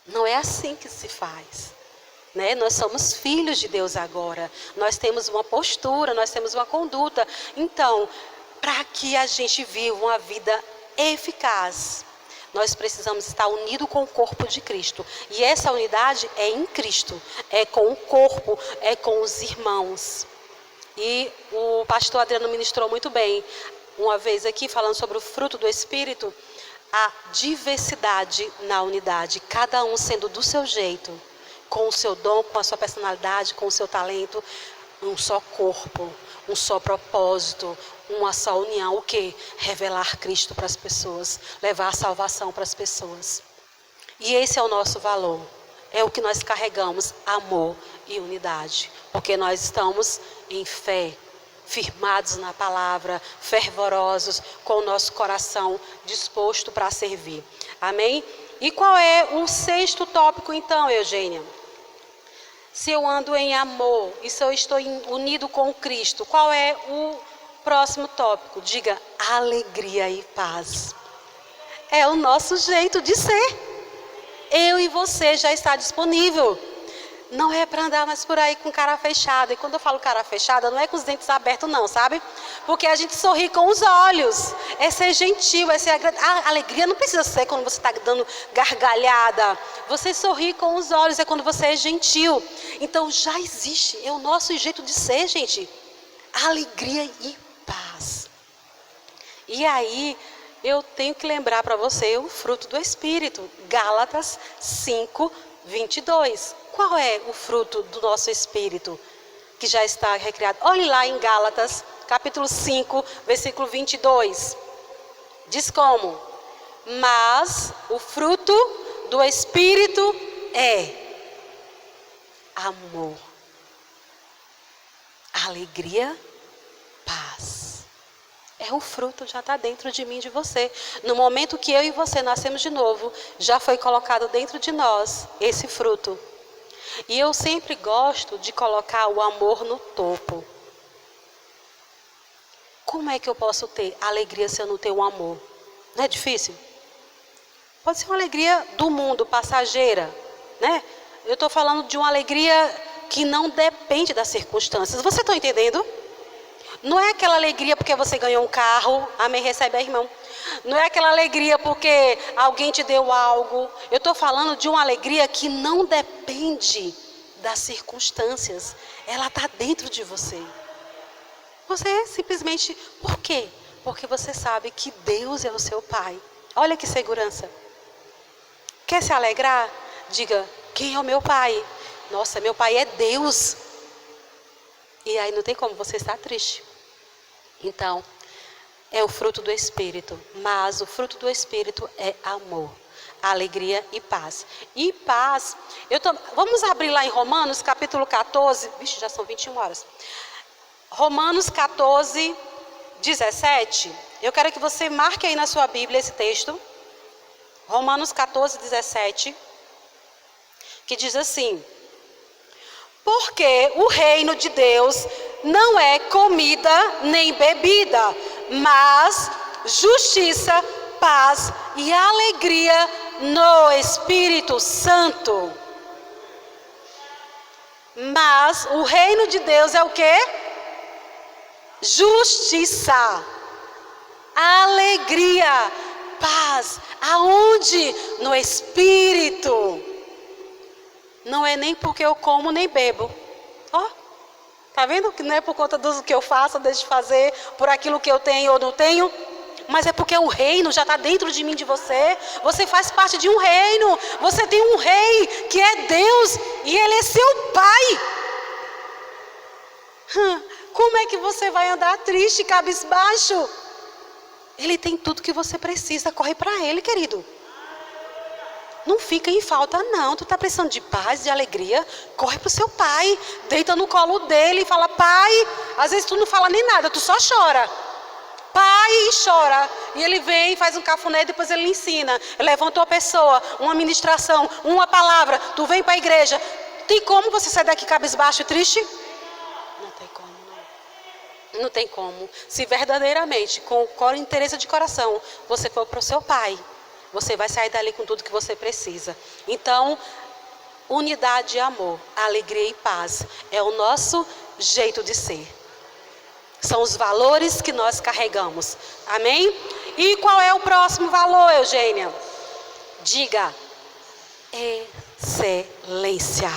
Não é assim que se faz. Né? Nós somos filhos de Deus agora. Nós temos uma postura, nós temos uma conduta. Então, para que a gente viva uma vida eficaz, nós precisamos estar unidos com o corpo de Cristo. E essa unidade é em Cristo, é com o corpo, é com os irmãos. E o pastor Adriano ministrou muito bem, uma vez aqui, falando sobre o fruto do Espírito, a diversidade na unidade, cada um sendo do seu jeito, com o seu dom, com a sua personalidade, com o seu talento, um só corpo, um só propósito, uma só união. O quê? Revelar Cristo para as pessoas, levar a salvação para as pessoas. E esse é o nosso valor, é o que nós carregamos, amor e unidade, porque nós estamos em fé, firmados na palavra, fervorosos, com o nosso coração disposto para servir. Amém? E qual é o 6º tópico então, Eugênia? Se eu ando em amor e se eu estou unido com Cristo, qual é o próximo tópico? Diga, alegria e paz. É o nosso jeito de ser. Eu e você já está disponível. Não é para andar mais por aí com cara fechada. E quando eu falo cara fechada, não é com os dentes abertos não, sabe? Porque a gente sorri com os olhos. É ser gentil, é ser agradável. A alegria não precisa ser quando você está dando gargalhada. Você sorri com os olhos, é quando você é gentil. Então já existe, é o nosso jeito de ser, gente. Alegria e paz. E aí, eu tenho que lembrar para você o fruto do Espírito. Gálatas 5:22. Qual é o fruto do nosso Espírito que já está recriado? Olhe lá em Gálatas, capítulo 5, versículo 22. Diz como? Mas o fruto do Espírito é amor, alegria, paz. É o fruto, já está dentro de mim e de você. No momento que eu e você nascemos de novo, já foi colocado dentro de nós esse fruto. E eu sempre gosto de colocar o amor no topo. Como é que eu posso ter alegria se eu não tenho um amor? Não é difícil? Pode ser uma alegria do mundo, passageira, né? Eu estou falando de uma alegria que não depende das circunstâncias. Você está entendendo? Não é aquela alegria porque você ganhou um carro, amém, recebe aí, irmão. Não é aquela alegria porque alguém te deu algo. Eu estou falando de uma alegria que não depende das circunstâncias. Ela está dentro de você. Você simplesmente, por quê? Porque você sabe que Deus é o seu Pai. Olha que segurança. Quer se alegrar? Diga, quem é o meu Pai? Nossa, meu Pai é Deus. E aí não tem como você estar triste. Então, é o fruto do Espírito. Mas o fruto do Espírito é amor, alegria e paz. E paz, vamos abrir lá em Romanos, capítulo 14. Vixe, já são 21 horas. Romanos 14, 17. Eu quero que você marque aí na sua Bíblia esse texto. Romanos 14, 17. Que diz assim: porque o reino de Deus não é comida nem bebida, mas justiça, paz e alegria no Espírito Santo. Mas o reino de Deus é o quê? Justiça, alegria, paz. Aonde? No Espírito. Não é nem porque eu como nem bebo. Ó, tá vendo que não é por conta do que eu faço ou deixo de fazer, por aquilo que eu tenho ou não tenho, mas é porque o reino já está dentro de mim, de você. Você faz parte de um reino. Você tem um rei que é Deus e Ele é seu Pai. Como é que você vai andar triste, cabisbaixo? Ele tem tudo que você precisa. Corre para Ele, querido. Não fica em falta não, tu está precisando de paz, de alegria, corre para o seu pai, deita no colo dele e fala, pai, às vezes tu não fala nem nada, tu só chora. Pai, e chora, e ele vem, faz um cafuné e depois ele ensina, levanta uma pessoa, uma ministração, uma palavra, tu vem para a igreja. Tem como você sair daqui cabisbaixo e triste? Não tem como, não. Não tem como. Se verdadeiramente, com o interesse de coração, você for para o seu pai, você vai sair dali com tudo que você precisa. Então, unidade e amor, alegria e paz é o nosso jeito de ser. São os valores que nós carregamos. Amém? E qual é o próximo valor, Eugênia? Diga, excelência.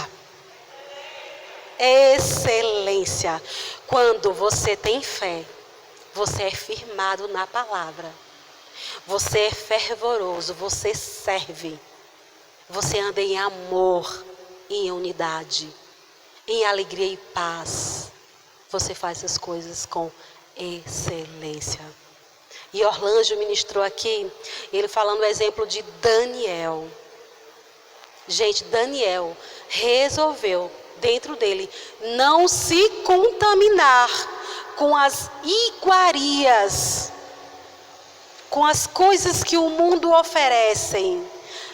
excelência. Quando você tem fé, você é firmado na palavra. Você é fervoroso, você serve. Você anda em amor, em unidade, em alegria e paz. Você faz as coisas com excelência. E Orlando ministrou aqui, ele falando o exemplo de Daniel. Gente, Daniel resolveu dentro dele não se contaminar com as iguarias, com as coisas que o mundo oferecem.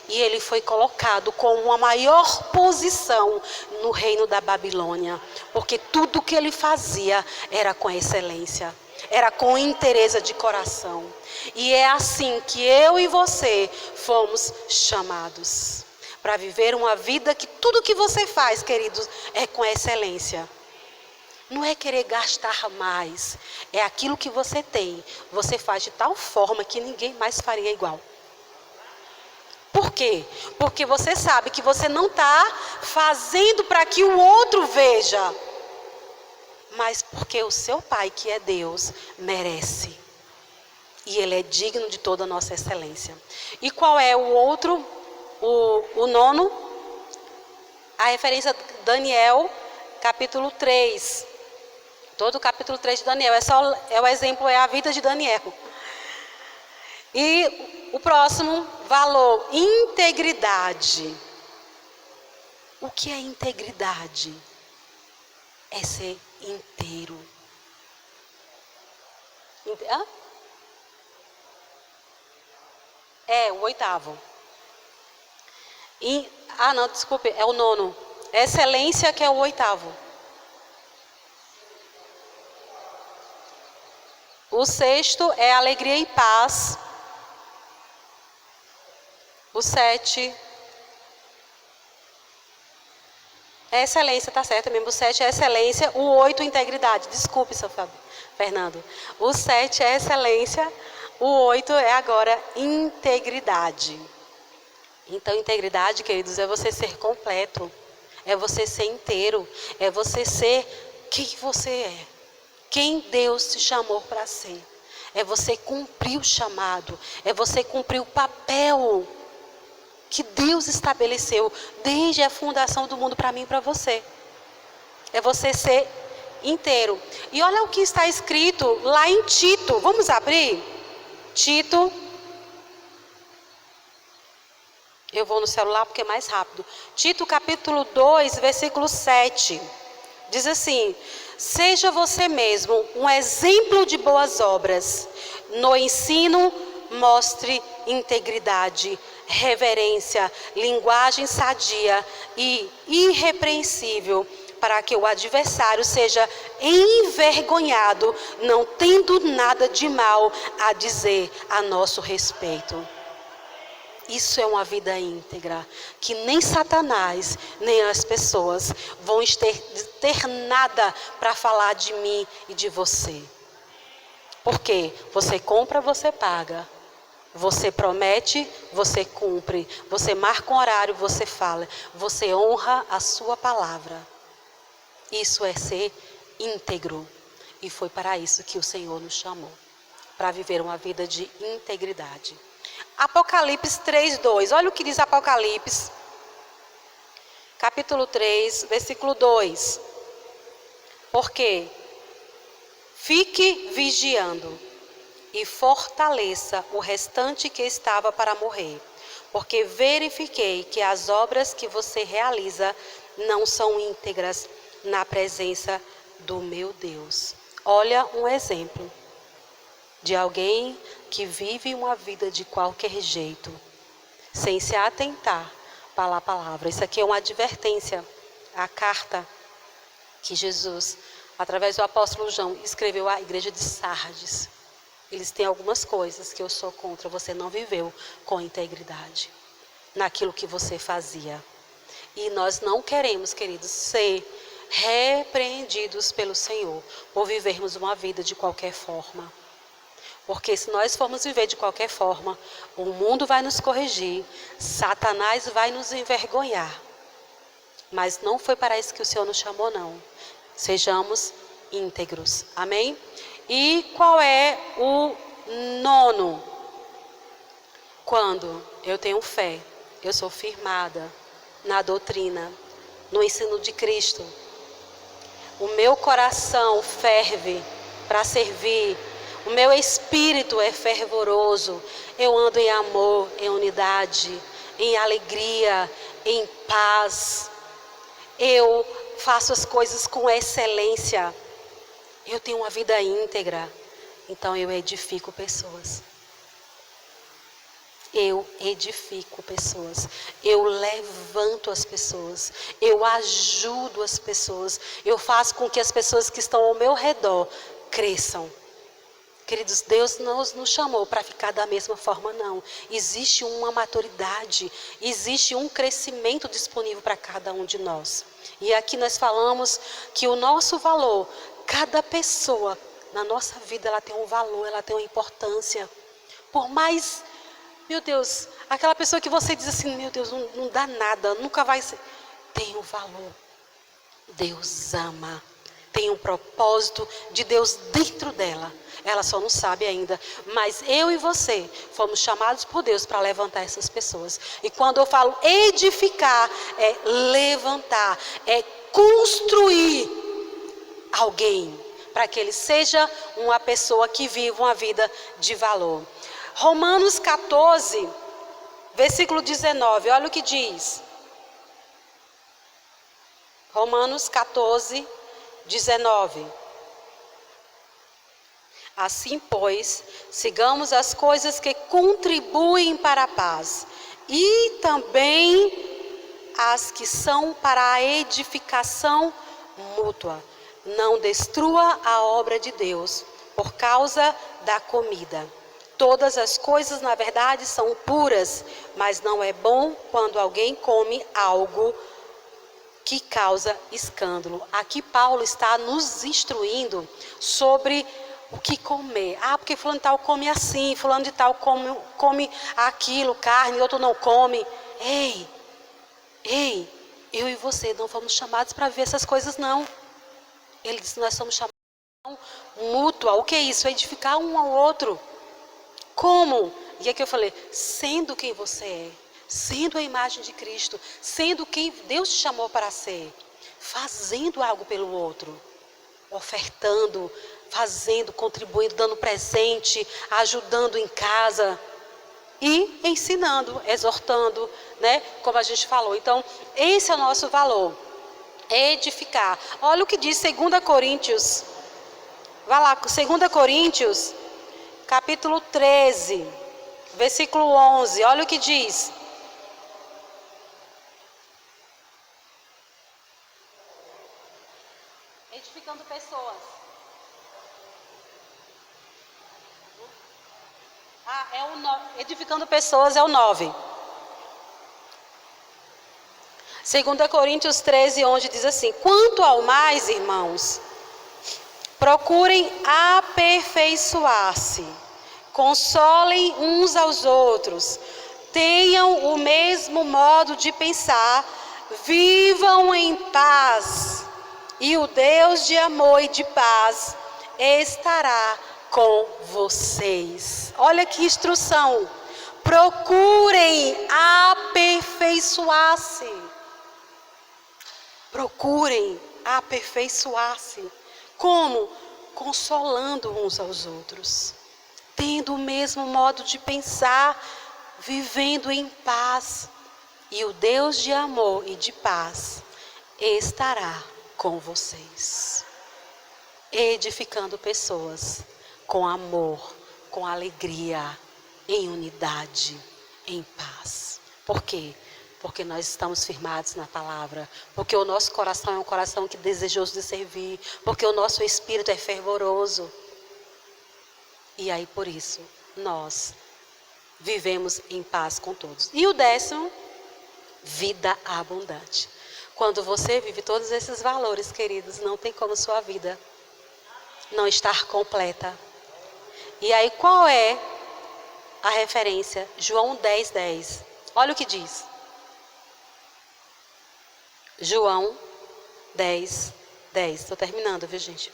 E ele foi colocado com uma maior posição no reino da Babilônia, porque tudo que ele fazia era com excelência, era com interesse de coração. E é assim que eu e você fomos chamados, para viver uma vida que tudo que você faz, queridos, é com excelência. Não é querer gastar mais, é aquilo que você tem, você faz de tal forma que ninguém mais faria igual. Por quê? Porque você sabe que você não está fazendo para que o outro veja, mas porque o seu Pai, que é Deus, merece. E Ele é digno de toda a nossa excelência. E qual é o outro, o nono? A referência Daniel, capítulo 3. Todo o capítulo 3 de Daniel, o exemplo é a vida de Daniel. E o próximo valor, integridade. O que é integridade? É ser inteiro. É o oitavo. Não, desculpe, é o nono. Excelência, que é o oitavo. O sexto é alegria e paz. O 7 é excelência, tá certo mesmo. O 7 é excelência. O 8, integridade. Desculpe, seu Fernando. O 7 é excelência. O 8 é agora integridade. Então, integridade, queridos, é você ser completo. É você ser inteiro. É você ser quem você é. Quem Deus te chamou para ser. É você cumprir o chamado. É você cumprir o papel que Deus estabeleceu desde a fundação do mundo para mim e para você. É você ser inteiro. E olha o que está escrito lá em Tito. Vamos abrir? Tito. Eu vou no celular porque é mais rápido. Tito capítulo 2, versículo 7. Diz assim: seja você mesmo um exemplo de boas obras. No ensino, mostre integridade, reverência, linguagem sadia e irrepreensível, para que o adversário seja envergonhado, não tendo nada de mal a dizer a nosso respeito. Isso é uma vida íntegra, que nem Satanás, nem as pessoas vão ter nada para falar de mim e de você. Porque você compra, você paga. Você promete, você cumpre. Você marca um horário, você fala. Você honra a sua palavra. Isso é ser íntegro. E foi para isso que o Senhor nos chamou. Para viver uma vida de integridade. Apocalipse 3:2. Olha o que diz Apocalipse. Capítulo 3, versículo 2. Porque fique vigiando e fortaleça o restante que estava para morrer, porque verifiquei que as obras que você realiza não são íntegras na presença do meu Deus. Olha um exemplo de alguém que vive uma vida de qualquer jeito, sem se atentar para a palavra. Isso aqui é uma advertência, a carta que Jesus, através do apóstolo João, escreveu à igreja de Sardes. Eles têm algumas coisas que eu sou contra. Você não viveu com integridade naquilo que você fazia. E nós não queremos, queridos, ser repreendidos pelo Senhor por vivermos uma vida de qualquer forma. Porque se nós formos viver de qualquer forma, o mundo vai nos corrigir, Satanás vai nos envergonhar. Mas não foi para isso que o Senhor nos chamou, não. Sejamos íntegros. Amém? E qual é o nono? Quando eu tenho fé, eu sou firmada na doutrina, no ensino de Cristo. O meu coração ferve para servir. O meu espírito é fervoroso. Eu ando em amor, em unidade, em alegria, em paz. Eu faço as coisas com excelência. Eu tenho uma vida íntegra. Então eu edifico pessoas. Eu edifico pessoas, eu levanto as pessoas, eu ajudo as pessoas, eu faço com que as pessoas que estão ao meu redor cresçam. Queridos, Deus não nos chamou para ficar da mesma forma, não. Existe uma maturidade, existe um crescimento disponível para cada um de nós. E aqui nós falamos que o nosso valor, cada pessoa na nossa vida, ela tem um valor, ela tem uma importância. Por mais... Meu Deus, aquela pessoa que você diz assim, meu Deus, não dá nada, nunca vai ser. Tem um valor. Deus ama. Tem um propósito de Deus dentro dela. Ela só não sabe ainda. Mas eu e você fomos chamados por Deus para levantar essas pessoas. E quando eu falo edificar, é levantar, é construir alguém. Para que ele seja uma pessoa que viva uma vida de valor. Romanos 14, versículo 19, olha o que diz. Romanos 14, 19. Assim, pois, sigamos as coisas que contribuem para a paz, e também as que são para a edificação mútua. Não destrua a obra de Deus por causa da comida. Todas as coisas, na verdade, são puras, mas não é bom quando alguém come algo que causa escândalo. Aqui Paulo está nos instruindo sobre o que comer. Ah, porque fulano de tal come assim, fulano de tal come aquilo, carne, outro não come. Ei, eu e você não fomos chamados para ver essas coisas, não. Ele disse, nós somos chamados para mútua. O que é isso? Edificar um ao outro. Como? E aqui eu falei, sendo quem você é, sendo a imagem de Cristo, sendo quem Deus te chamou para ser, fazendo algo pelo outro, ofertando, fazendo, contribuindo, dando presente, ajudando em casa e ensinando, exortando, né? Como a gente falou. Então, esse é o nosso valor, edificar. Olha o que diz 2 Coríntios, vai lá, 2 Coríntios, capítulo 13, versículo 11, olha o que diz. Edificando pessoas. Edificando pessoas é o 9. 2 Coríntios 13, 11 diz assim, quanto ao mais, irmãos, procurem aperfeiçoar-se, consolem uns aos outros, tenham o mesmo modo de pensar, vivam em paz, e o Deus de amor e de paz estará com vocês. Olha que instrução, procurem aperfeiçoar-se, procurem aperfeiçoar-se. Como? Consolando uns aos outros, tendo o mesmo modo de pensar, vivendo em paz. E o Deus de amor e de paz estará com vocês. Edificando pessoas com amor, com alegria, em unidade, em paz. Por quê? Porque nós estamos firmados na palavra, porque o nosso coração é um coração que é desejoso de servir, porque o nosso espírito é fervoroso. E aí por isso nós vivemos em paz com todos. E o 10º, vida abundante. Quando você vive todos esses valores, queridos, não tem como sua vida não estar completa. E aí qual é a referência? João 10:10. Olha o que diz. João 10, 10. Estou terminando, viu, gente?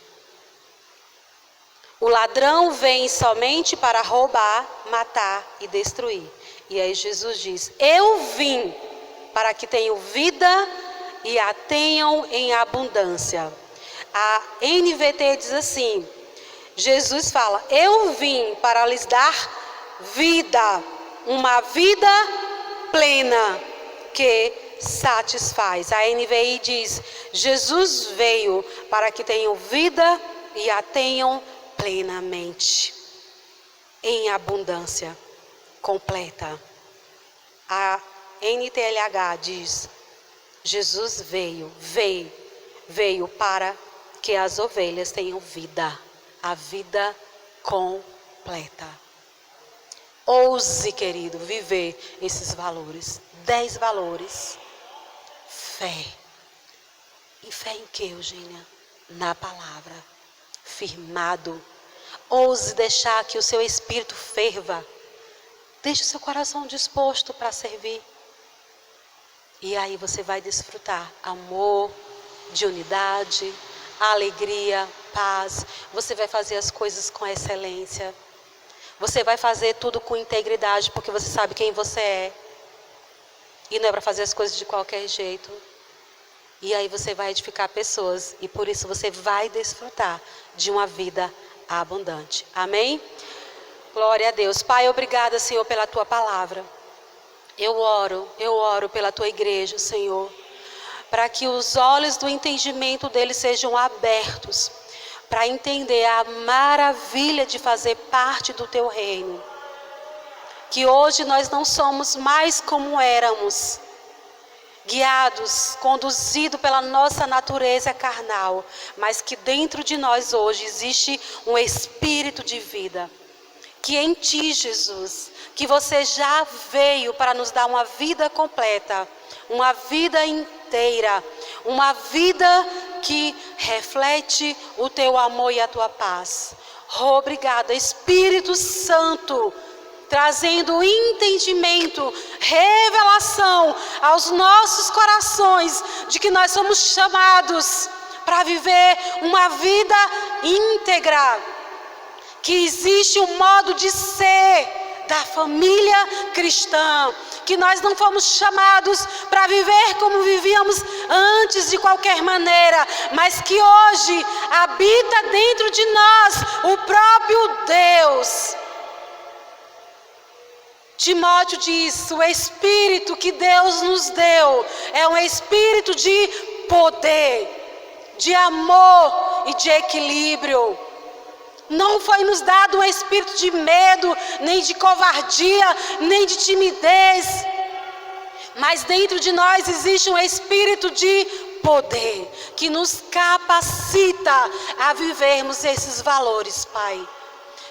O ladrão vem somente para roubar, matar e destruir. E aí Jesus diz: eu vim para que tenham vida e a tenham em abundância. A NVT diz assim: Jesus fala: eu vim para lhes dar vida, uma vida plena que satisfaz. A NVI diz: Jesus veio para que tenham vida e a tenham plenamente, em abundância completa. A NTLH diz: Jesus veio para que as ovelhas tenham vida, a vida completa. Ouse, querido, viver esses valores. 10 valores. Fé. E fé em que, Eugênia? Na palavra. Firmado. Ouse deixar que o seu espírito ferva. Deixe o seu coração disposto para servir. E aí você vai desfrutar amor, de unidade, alegria, paz. Você vai fazer as coisas com excelência. Você vai fazer tudo com integridade, porque você sabe quem você é. E não é para fazer as coisas de qualquer jeito. E aí você vai edificar pessoas. E por isso você vai desfrutar de uma vida abundante. Amém? Glória a Deus. Pai, obrigada, Senhor, pela Tua palavra. Eu oro pela Tua igreja, Senhor, para que os olhos do entendimento deles sejam abertos, para entender a maravilha de fazer parte do Teu reino. Que hoje nós não somos mais como éramos, guiados, conduzidos pela nossa natureza carnal, mas que dentro de nós hoje existe um espírito de vida. Que em Ti, Jesus, que Você já veio para nos dar uma vida completa, uma vida inteira, uma vida que reflete o Teu amor e a Tua paz. Obrigada, Espírito Santo, trazendo entendimento, revelação aos nossos corações de que nós somos chamados para viver uma vida íntegra, que existe um modo de ser da família cristã, que nós não fomos chamados para viver como vivíamos antes de qualquer maneira, mas que hoje habita dentro de nós o próprio Deus. Timóteo diz: o Espírito que Deus nos deu é um Espírito de poder, de amor e de equilíbrio. Não foi nos dado um espírito de medo, nem de covardia, nem de timidez. Mas dentro de nós existe um espírito de poder, que nos capacita a vivermos esses valores, Pai.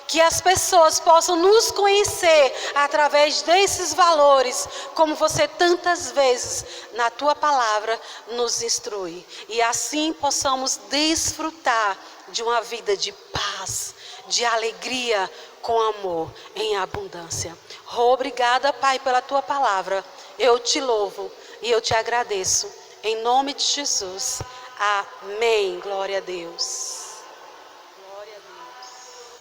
Que as pessoas possam nos conhecer através desses valores, como Você tantas vezes na Tua palavra nos instrui. E assim possamos desfrutar de uma vida de paz, de alegria, com amor em abundância. Obrigada, Pai, pela Tua palavra. Eu Te louvo e eu Te agradeço. Em nome de Jesus. Amém. Glória a Deus.